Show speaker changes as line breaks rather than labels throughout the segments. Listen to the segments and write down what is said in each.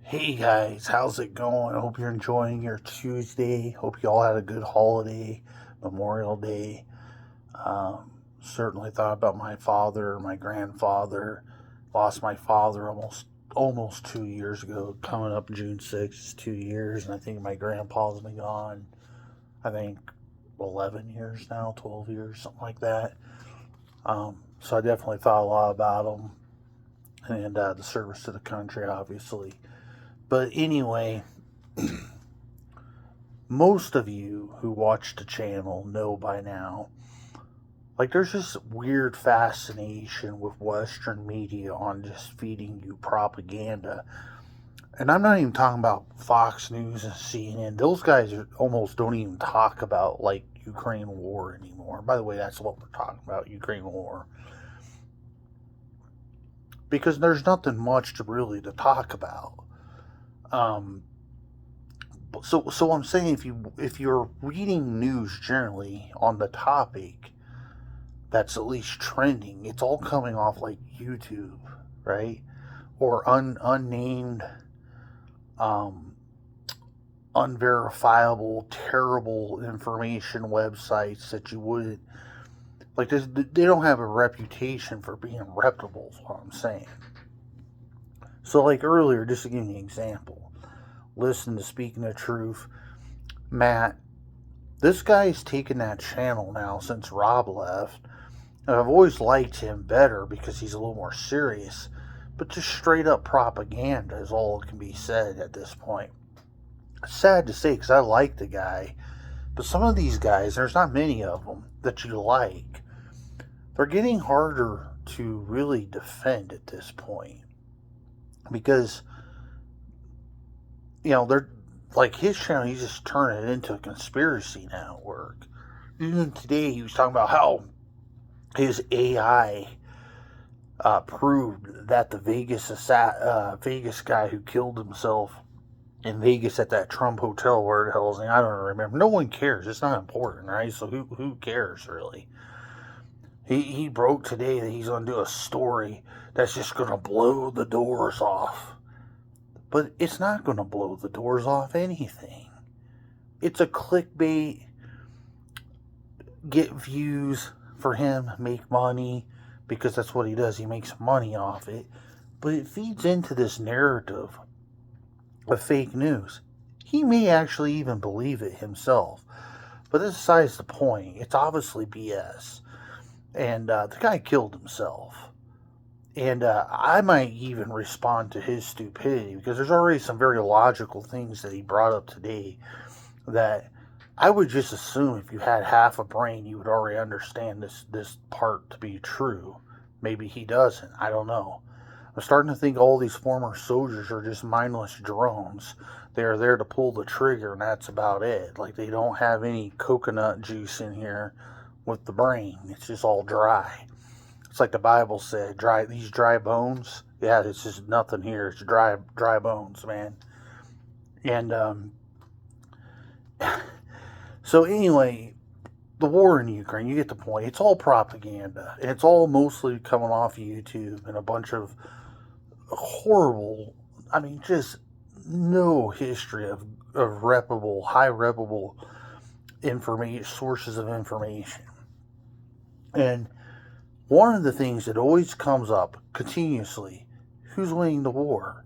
Hey guys, how's it going? I hope you're enjoying your Tuesday. Hope you all had a good holiday, Memorial Day. Certainly thought about my father, my grandfather. Lost my father almost 2 years ago. Coming up June 6th, 2 years, and I think my grandpa's been gone. I think 11 years now, 12 years, something like that. So I definitely thought a lot about him and the service to the country, obviously. But anyway, most of you who watch the channel know by now, like, there's this weird fascination with Western media on just feeding you propaganda. And I'm not even talking about Fox News and CNN. Those guys almost don't even talk about, like, Ukraine war anymore. By the way, that's what we're talking about, Ukraine war. Because there's nothing much to talk about. Um, so I'm saying, if you're reading news generally on the topic that's at least trending, it's all coming off like YouTube, right? Or unnamed, um, unverifiable, terrible information websites that you wouldn't like. They don't have a reputation for being reputable. Is what I'm saying. So, like earlier, just to give you an example, listen to Speaking the Truth, Matt. This guy's taken that channel now since Rob left. And I've always liked him better because he's a little more serious. But just straight up propaganda is all that can be said at this point. It's sad to say because I like the guy. But some of these guys, there's not many of them that you like. They're getting harder to really defend at this point. Because, they're like his channel, he's just turning it into a conspiracy network. Even today, he was talking about how his AI proved that the Vegas guy who killed himself in Vegas at that Trump hotel, where the hell is he? I don't remember. No one cares. It's not important, right? So who cares really? He broke today that he's going to do a story that's just going to blow the doors off. But it's not going to blow the doors off anything. It's a clickbait, get views for him, make money, because that's what he does. He makes money off it. But it feeds into this narrative of fake news. He may actually even believe it himself. But this is besides the point. It's obviously BS. And the guy killed himself. And I might even respond to his stupidity, because there's already some very logical things that he brought up today that I would just assume if you had half a brain, you would already understand this part to be true. Maybe he doesn't. I don't know. I'm starting to think all these former soldiers are just mindless drones. They are there to pull the trigger, and that's about it. Like, they don't have any coconut juice in here with the brain. It's just all dry. It's like the Bible said, these dry bones. Yeah, it's just nothing here. It's dry bones, man. And so anyway, the war in Ukraine, you get the point. It's all propaganda, and it's all mostly coming off YouTube and a bunch of horrible, just no history of high reputable sources of information. And one of the things that always comes up continuously, who's winning the war?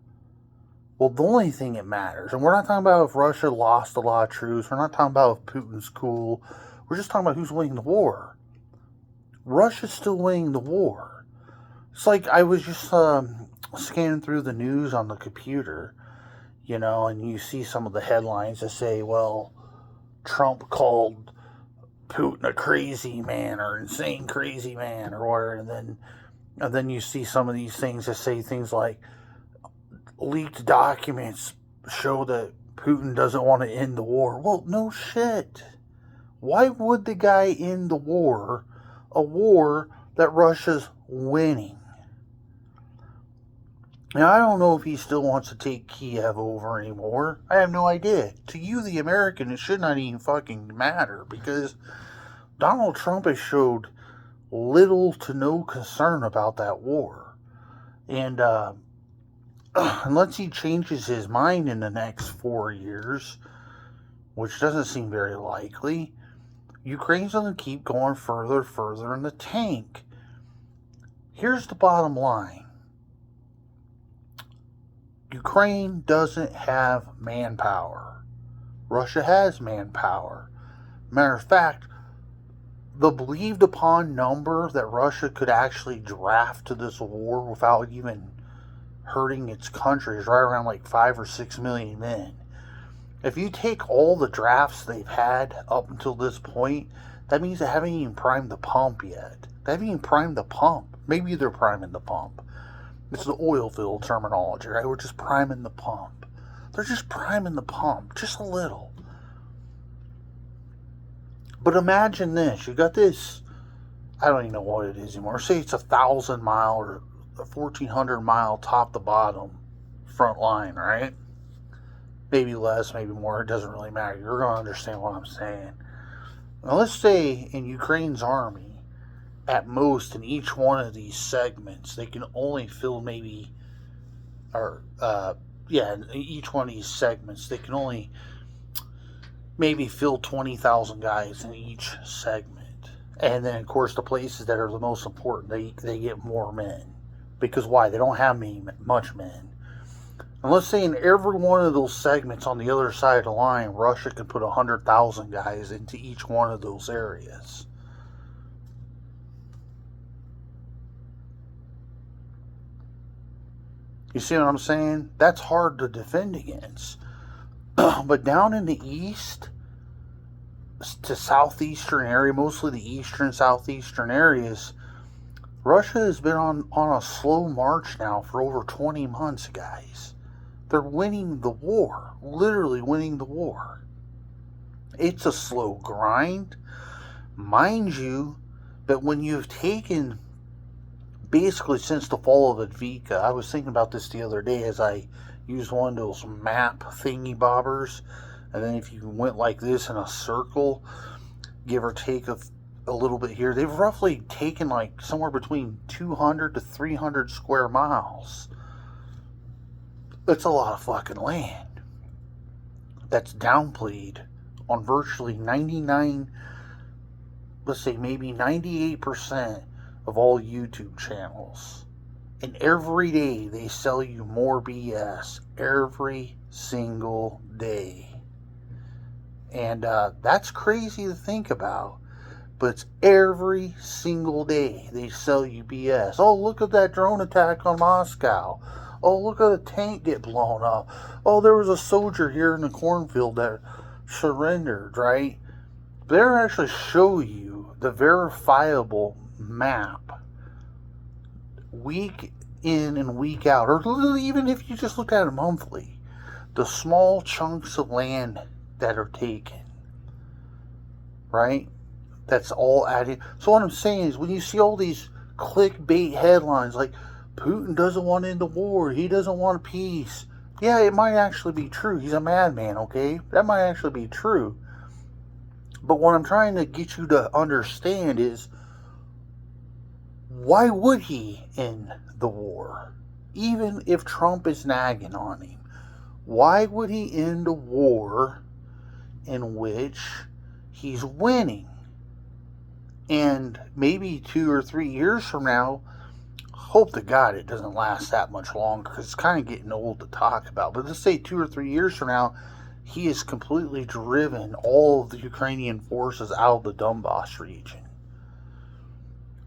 Well, the only thing that matters, and we're not talking about if Russia lost a lot of troops, we're not talking about if Putin's cool, we're just talking about who's winning the war. Russia's still winning the war. It's like I was just scanning through the news on the computer, and you see some of the headlines that say, well, Trump called Putin a crazy man or insane crazy man or whatever, and then you see some of these things that say things like leaked documents show that Putin doesn't want to end the war. Well, no shit. Why would the guy end the war, a war that Russia's winning? Now, I don't know if he still wants to take Kiev over anymore. I have no idea. To you, the American, it should not even fucking matter, because Donald Trump has showed little to no concern about that war. And unless he changes his mind in the next 4 years, which doesn't seem very likely, Ukraine's going to keep going further in the tank. Here's the bottom line. Ukraine doesn't have manpower. Russia has manpower. Matter of fact, the believed upon number that Russia could actually draft to this war without even hurting its country is right around like 5 or 6 million men. If you take all the drafts they've had up until this point, that means they haven't even primed the pump yet. They haven't even primed the pump. Maybe they're priming the pump. It's the oil field terminology, right? We're just priming the pump. They're just priming the pump, just a little. But imagine this. You got this, I don't even know what it is anymore. Say it's 1,000 mile or a 1,400 mile top to bottom front line, right? Maybe less, maybe more. It doesn't really matter. You're going to understand what I'm saying. Now, let's say in Ukraine's army, at most in each one of these segments, they can only fill maybe, in each one of these segments, they can only maybe fill 20,000 guys in each segment. And then, of course, the places that are the most important, they get more men. Because why? They don't have much men. And let's say in every one of those segments on the other side of the line, Russia could put 100,000 guys into each one of those areas. You see what I'm saying? That's hard to defend against. But down in the east to southeastern area, mostly the eastern, southeastern areas, Russia has been on a slow march now for over 20 months, guys. They're winning the war. Literally winning the war. It's a slow grind. Mind you, but when you've taken, basically since the fall of Advika, I was thinking about this the other day as I used one of those map thingy bobbers, and then if you went like this in a circle, give or take a little bit here, they've roughly taken like somewhere between 200 to 300 square miles. That's a lot of fucking land. That's downplayed on virtually 99, let's say maybe 98% of all YouTube channels. And every day they sell you more BS. Every single day. And that's crazy to think about. But it's every single day they sell you BS. Oh, look at that drone attack on Moscow. Oh, look at a tank get blown up. Oh, there was a soldier here in the cornfield that surrendered, right? They actually show you the verifiable map week in and week out, or even if you just look at it monthly, the small chunks of land that are taken, right? That's all added. So what I'm saying is, when you see all these clickbait headlines like Putin doesn't want to end the war, he doesn't want peace, yeah, it might actually be true. He's a madman, okay? That might actually be true. But what I'm trying to get you to understand is, why would he end the war? Even if Trump is nagging on him, why would he end a war in which he's winning? And maybe 2 or 3 years from now, hope to God it doesn't last that much longer, because it's kind of getting old to talk about. But let's say 2 or 3 years from now, he has completely driven all of the Ukrainian forces out of the Donbass region.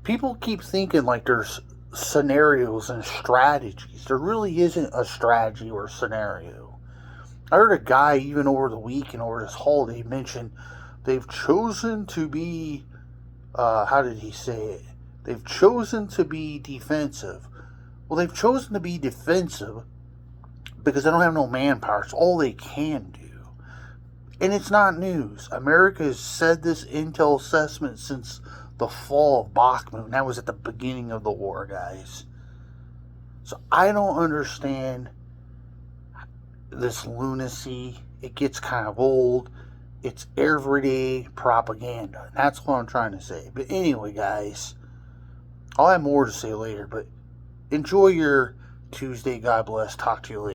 People keep thinking like there's scenarios and strategies. There really isn't a strategy or a scenario. I heard a guy, even over the week and over this holiday, mention they've chosen to be, how did he say it? They've chosen to be defensive. Well, they've chosen to be defensive because they don't have no manpower. It's all they can do. And it's not news. America has said this intel assessment since the fall of Bakhmut. And that was at the beginning of the war, guys. So I don't understand this lunacy. It gets kind of old. It's everyday propaganda. And that's what I'm trying to say. But anyway, guys, I'll have more to say later. But enjoy your Tuesday. God bless. Talk to you later.